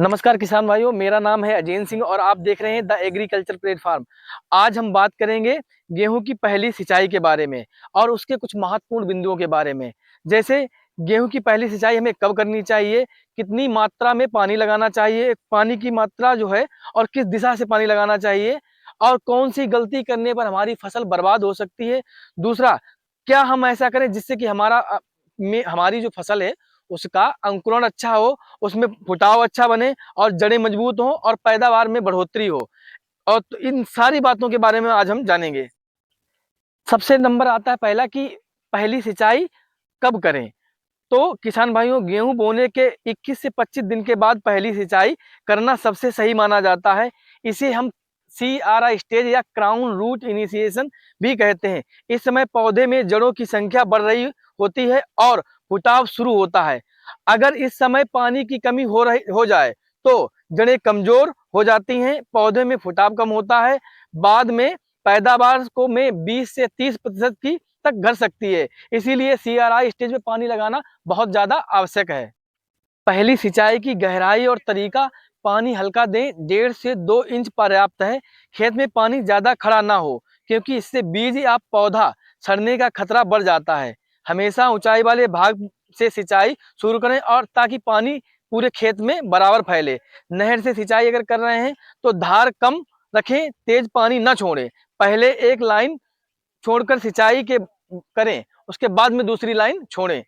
नमस्कार किसान भाइयों, मेरा नाम है अजय सिंह और आप देख रहे हैं द एग्रीकल्चर प्लेटफॉर्म। आज हम बात करेंगे गेहूं की पहली सिंचाई के बारे में और उसके कुछ महत्वपूर्ण बिंदुओं के बारे में। जैसे गेहूं की पहली सिंचाई हमें कब करनी चाहिए, कितनी मात्रा में पानी लगाना चाहिए, पानी की मात्रा जो है और किस दिशा से पानी लगाना चाहिए और कौन सी गलती करने पर हमारी फसल बर्बाद हो सकती है। दूसरा, क्या हम ऐसा करें जिससे कि हमारी जो फसल है उसका अंकुरण अच्छा हो, उसमें फुटाव अच्छा बने और जड़ें मजबूत हों और पैदावार में बढ़ोतरी हो। और तो इन सारी बातों के बारे में आज हम जानेंगे। सबसे नंबर आता है पहला कि पहली सिंचाई कब करें। तो किसान भाइयों, गेहूं बोने के 21 से 25 दिन के बाद पहली सिंचाई करना सबसे सही माना जाता है। इसे हम CRI स्टेज या क्राउन रूट इनिशिएशन भी कहते हैं। इस समय पौधे में जड़ों की संख्या बढ़ रही होती है और फुटाव शुरू होता है। अगर इस समय पानी की कमी हो जाए तो जड़ें कमजोर हो जाती हैं, पौधे में फुटाव कम होता है, बाद में पैदावार को में 20 से 30% की तक घट सकती है। इसीलिए CRI स्टेज में पानी लगाना बहुत ज्यादा आवश्यक है। पहली सिंचाई की गहराई और तरीका: पानी हल्का दें, 1.5 से 2 इंच पर्याप्त है। खेत में पानी ज्यादा खड़ा ना हो क्योंकि इससे बीज या पौधा सड़ने का खतरा बढ़ जाता है। हमेशा ऊंचाई वाले भाग से सिंचाई शुरू करें और ताकि पानी पूरे खेत में बराबर फैले। नहर से सिंचाई अगर कर रहे हैं तो धार कम रखें, तेज पानी न छोड़ें। पहले एक लाइन छोड़कर सिंचाई के करें, उसके बाद में दूसरी लाइन छोड़ें।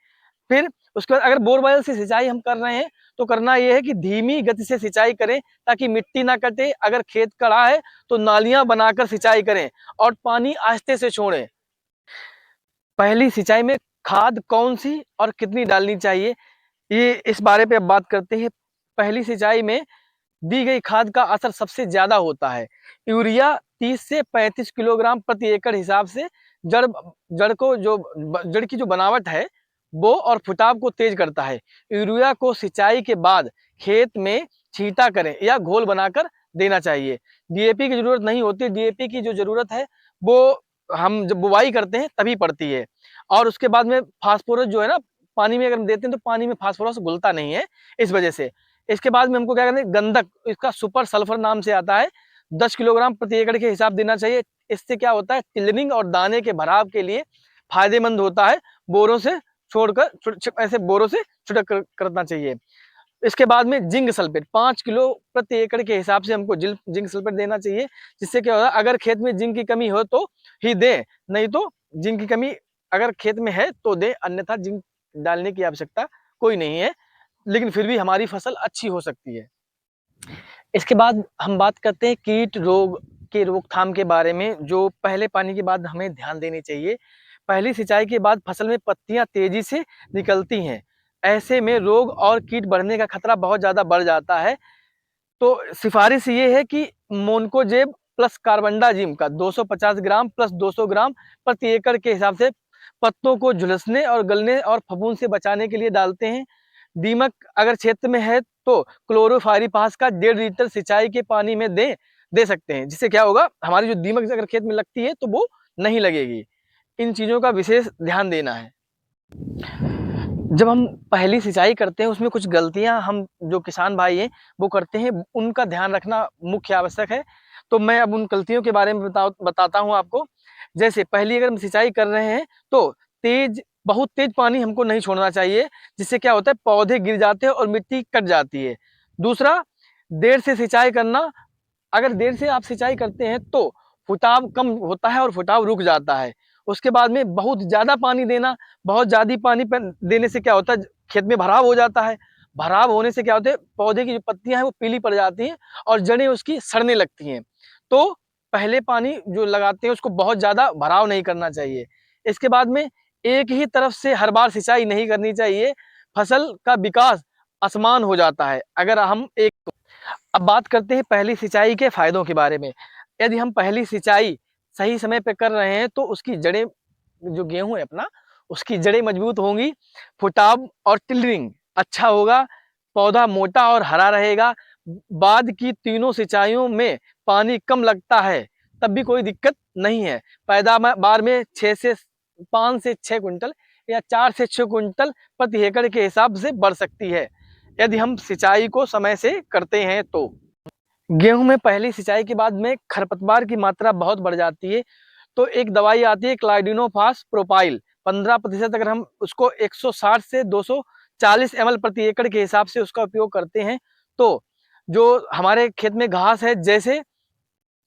फिर उसके बाद अगर बोरवेल से सिंचाई हम कर रहे हैं तो करना यह है कि धीमी गति से सिंचाई करें ताकि मिट्टी ना कटे। अगर खेत कड़ा है तो नालियां बनाकर सिंचाई करें और पानी आहिस्ते से छोड़ें। पहली सिंचाई में खाद कौन सी और कितनी डालनी चाहिए, ये इस बारे पे अब बात करते हैं। पहली सिंचाई में दी गई खाद का असर सबसे ज्यादा होता है। यूरिया 30 से 35 किलोग्राम प्रति एकड़ हिसाब से जड़ जड़ की जो बनावट है वो और फुटाव को तेज करता है। यूरिया को सिंचाई के बाद खेत में छींटा करें या घोल बनाकर देना चाहिए। DAP की जरूरत नहीं होती। DAP की जो जरूरत है वो हम जब बुवाई करते हैं तभी पड़ती है। और उसके बाद में फास्फोरस जो है ना, पानी में अगर हम देते हैं तो पानी में फास्फोरस घुलता नहीं है, इस वजह से। इसके बाद में हमको क्या करना है, गंधक, इसका सुपर सल्फर नाम से आता है, 10 किलोग्राम प्रति एकड़ के हिसाब देना चाहिए। इससे क्या होता है, टिलरिंग और दाने के भराव के लिए फायदेमंद होता है। बोरों से छोड़कर ऐसे बोरों से छिड़क करना चाहिए। इसके बाद में जिंक सल्फेट 5 किलो प्रति एकड़ के हिसाब से हमको जिंक सल्फेट देना चाहिए। जिससे क्या होगा, अगर खेत में जिंक की कमी हो तो ही दें, नहीं तो जिंक की कमी अगर खेत में है तो दें, अन्यथा जिंक डालने की आवश्यकता कोई नहीं है, लेकिन फिर भी हमारी फसल अच्छी हो सकती है। इसके बाद हम बात करते हैं कीट रोग के रोकथाम के बारे में, जो पहले पानी के बाद हमें ध्यान देनी चाहिए। पहली सिंचाई के बाद फसल में पत्तियां तेजी से निकलती हैं, ऐसे में रोग और कीट बढ़ने का खतरा बहुत ज्यादा बढ़ जाता है। तो सिफारिश ये है कि मोनकोजेब प्लस कार्बनडाजिम का 250 ग्राम प्लस 200 ग्राम प्रति एकड़ के हिसाब से पत्तों को झुलसने और गलने और फफूंद से बचाने के लिए डालते हैं। दीमक अगर क्षेत्र में है तो क्लोरोफाइरीपास का 1.5 लीटर सिंचाई के पानी में दे सकते हैं, जिससे क्या होगा, हमारी जो दीमक अगर खेत में लगती है तो वो नहीं लगेगी। इन चीजों का विशेष ध्यान देना है। जब हम पहली सिंचाई करते हैं उसमें कुछ गलतियां हम जो किसान भाई हैं वो करते हैं, उनका ध्यान रखना मुख्य आवश्यक है। तो मैं अब उन गलतियों के बारे में बताता हूं आपको। जैसे पहली अगर हम सिंचाई कर रहे हैं तो बहुत तेज पानी हमको नहीं छोड़ना चाहिए, जिससे क्या होता है, पौधे गिर जाते हैं और मिट्टी कट जाती है। दूसरा, देर से सिंचाई करना। अगर देर से आप सिंचाई करते हैं तो फुटाव कम होता है और फुटाव रुक जाता है। उसके बाद में बहुत ज्यादा पानी देना, बहुत ज्यादा पानी देने से क्या होता है, खेत में भराव हो जाता है। भराव होने से क्या होता है, पौधे की जो पत्तियां हैं वो पीली पड़ जाती हैं और जड़ें उसकी सड़ने लगती हैं। तो पहले पानी जो लगाते हैं उसको बहुत ज्यादा भराव नहीं करना चाहिए। इसके बाद में एक ही तरफ से हर बार सिंचाई नहीं करनी चाहिए, फसल का विकास असमान हो जाता है अगर हम एक। अब बात करते हैं पहली सिंचाई के फायदों के बारे में। यदि हम पहली सिंचाई सही समय पे कर रहे हैं तो उसकी जड़ें, जो गेहूं है अपना, उसकी जड़ें मजबूत होंगी, फुटाव और टिलरिंग अच्छा होगा, पौधा मोटा और हरा रहेगा। बाद की तीनों सिंचाइयों में पानी कम लगता है तब भी कोई दिक्कत नहीं है। पैदावार में 5 से 6 क्विंटल या 4 से 6 क्विंटल प्रति एकड़ के हिसाब से बढ़ सकती है। यदि हम सिंचाई को समय से करते हैं तो। गेहूं में पहली सिंचाई के बाद में खरपतवार की मात्रा बहुत बढ़ जाती है, तो एक दवाई आती है क्लाइडिनोफास प्रोपाइल 15%। अगर हम उसको 160 से 240 ml प्रति एकड़ के हिसाब से उसका उपयोग करते हैं, तो जो हमारे खेत में घास है, जैसे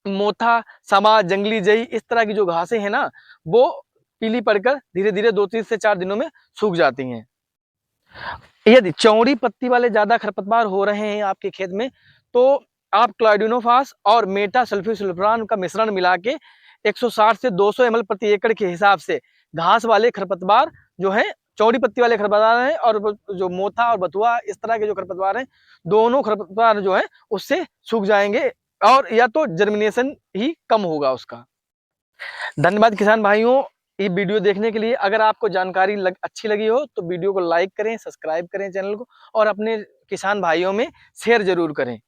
मोथा, समा, जंगली जई, इस तरह की जो घासें हैं ना, वो पीली पड़कर धीरे धीरे 2-3 से 4 दिनों में सूख जाती हैं। यदि चौड़ी पत्ती वाले ज्यादा खरपतवार हो रहे हैं आपके खेत में, तो आप क्लाइडिनोफास और मेटा सल्फोसुल्फान का मिश्रण मिला के 160 से 200 ml प्रति एकड़ के हिसाब से घास वाले खरपतवार जो है, चौड़ी पत्ती वाले खरपतवार हैं, और जो मोथा और बथुआ इस तरह के जो खरपतवार हैं, दोनों खरपतवार जो है उससे सूख जाएंगे, और या तो जर्मिनेशन ही कम होगा उसका। धन्यवाद किसान भाइयों, ये वीडियो देखने के लिए। अगर आपको जानकारी अच्छी लगी हो तो वीडियो को लाइक करें, सब्सक्राइब करें चैनल को, और अपने किसान भाइयों में शेयर जरूर करें।